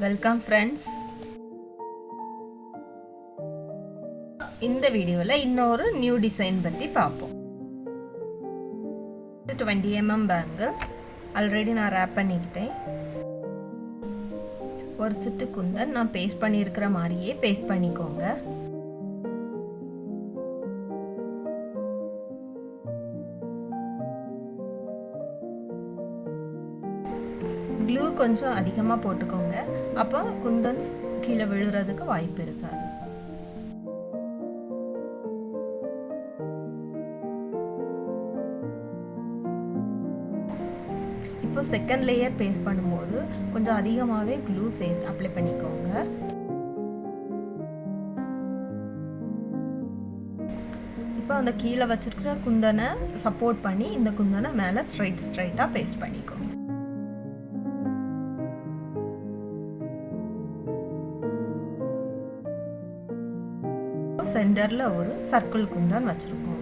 Welcome friends. இந்த வீடியோவில் இன்னொரு நியூ டிசைன் பற்றி பார்ப்போம். 20 mm பேங்கிள் ஆல்ரெடி நான் ரேப் பண்ணிக்கிட்டேன். ஒரு சிட்டு குந்தன் நான் பேஸ்ட் பண்ணியிருக்கிற மாதிரியே பேஸ்ட் பண்ணிக்கோங்க. க்ளூ கொஞ்சம் அதிகமாக போட்டுக்கோங்க, அப்போ குந்தன் கீழே விழுறதுக்கு வாய்ப்பு இருக்காது. இப்போ செகண்ட் லேயர் பேஸ்ட் பண்ணும்போது கொஞ்சம் அதிகமாகவே க்ளூ சேர்த்து அப்ளை பண்ணிக்கோங்க. இப்போ அந்த கீழே வச்சிருக்கிற குந்தனை சப்போர்ட் பண்ணி இந்த குந்தனை மேலே ஸ்ட்ரைட்டாக பேஸ்ட் பண்ணிக்கோங்க. சென்டர்ல ஒரு சர்க்கிள் குந்தன் வச்சிருக்கோம்.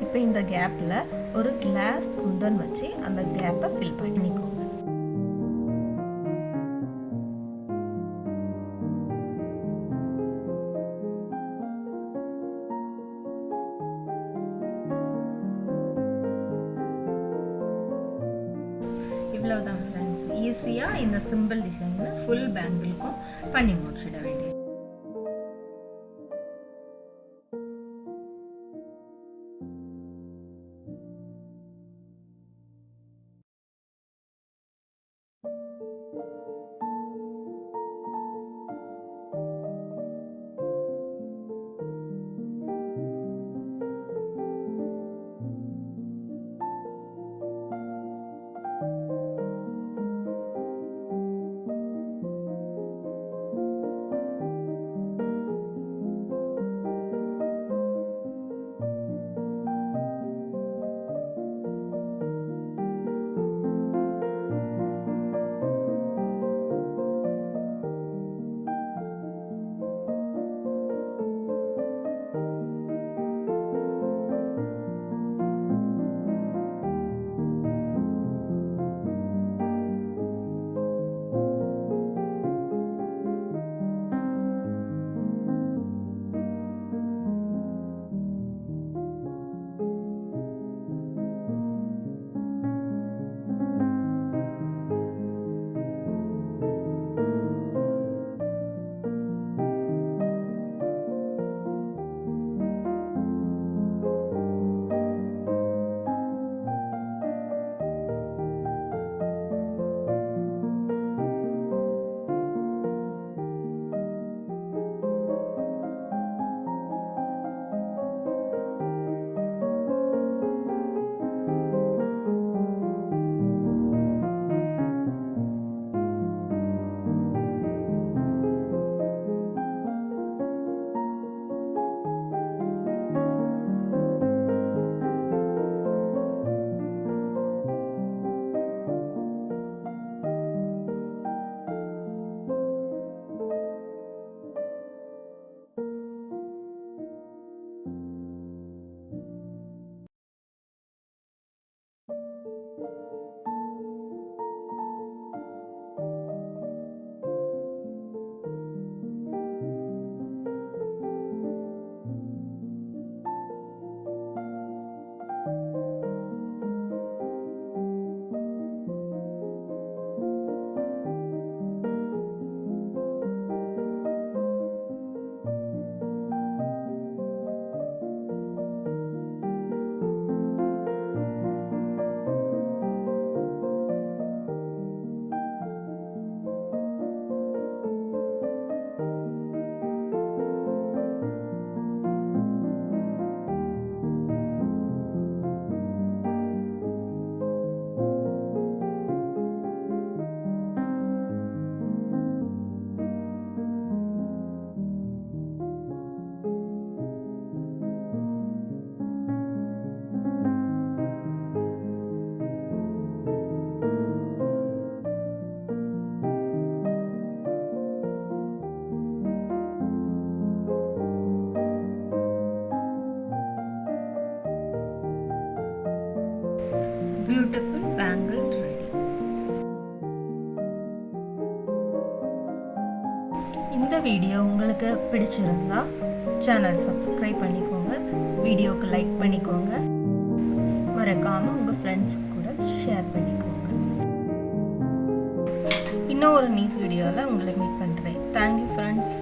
இப்போ இந்த கேப்ல ஒரு கிளாஸ் குந்தன் வச்சு அந்த கேப்பை ஃபில் பண்ணிக்கோங்க. இவ்வளவுதான் ஃப்ரெண்ட்ஸ். ஈஸியாக இந்த சிம்பிள் டிசைனை ஃபுல் பேங்கிளுக்கும் பண்ணி முடிச்சிட வேண்டியது. Beautiful bangle ready. இந்த வீடியோ உங்களுக்கு பிடிச்சிருந்தா சேனல் சப்ஸ்கிரைப் பண்ணிக்கோங்க, வீடியோக்கு லைக் பண்ணிக்கோங்க, மறக்காமல் உங்கள் ஃப்ரெண்ட்ஸ் கூட ஷேர் பண்ணிக்கோங்க. இன்னும் ஒரு நீட் வீடியோவில் உங்களை மீட் பண்ணுறேன். Thank you friends.